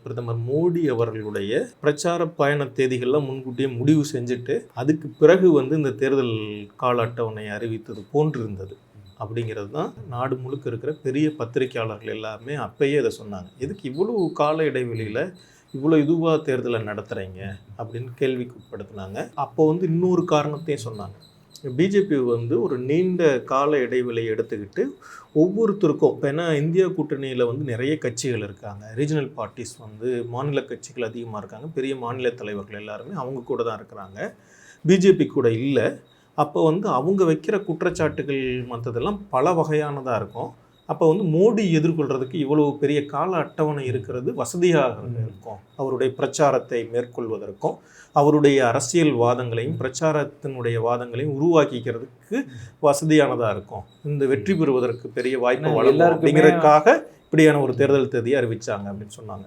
பிரதமர் மோடி அவர்களுடைய பிரச்சார பயண தேதிகள்லாம் முன்கூட்டியே முடிவு செஞ்சுட்டு அதுக்கு பிறகு இந்த தேர்தல் கால அட்டவணை அறிவித்தது போன்றிருந்தது அப்படிங்கிறது தான் நாடு முழுக்க இருக்கிற பெரிய பத்திரிகையாளர்கள் எல்லாருமே அப்பயே அதை சொன்னாங்க. எதுக்கு இவ்வளோ கால இடைவெளியில் இவ்வளோ இதுவாக தேர்தலை நடத்துகிறீங்க அப்படின்னு கேள்விக்கு உட்படுத்தினாங்க. அப்போ இன்னொரு காரணத்தையும் சொன்னாங்க. பிஜேபி ஒரு நீண்ட கால இடைவெளியை எடுத்துக்கிட்டு ஒவ்வொருத்தருக்கும் இப்போ ஏன்னா இந்தியா கூட்டணியில் நிறைய கட்சிகள் இருக்காங்க, ரீஜனல் பார்ட்டிஸ் மாநில கட்சிகள் அதிகமாக இருக்காங்க, பெரிய மாநில தலைவர்கள் எல்லாருமே அவங்க கூட தான் இருக்கிறாங்க, பிஜேபி கூட இல்லை. அப்போ அவங்க வைக்கிற குற்றச்சாட்டுகள் மற்றதெல்லாம் பல வகையானதாக இருக்கும். அப்போ மோடி எதிர்கொள்கிறதுக்கு இவ்வளோ பெரிய கால அட்டவணை இருக்கிறது வசதியாக இருக்கும். அவருடைய பிரச்சாரத்தை மேற்கொள்வதற்கும் அவருடைய அரசியல் வாதங்களையும் பிரச்சாரத்தினுடைய வாதங்களையும் உருவாக்கிக்கிறதுக்கு வசதியானதாக இருக்கும். இந்த வெற்றி பெறுவதற்கு பெரிய வாய்ப்பு வளரும் அப்படிங்கிறதுக்காக இப்படியான ஒரு தேர்தல் தேதியை அறிவிச்சாங்க அப்படின்னு சொன்னாங்க.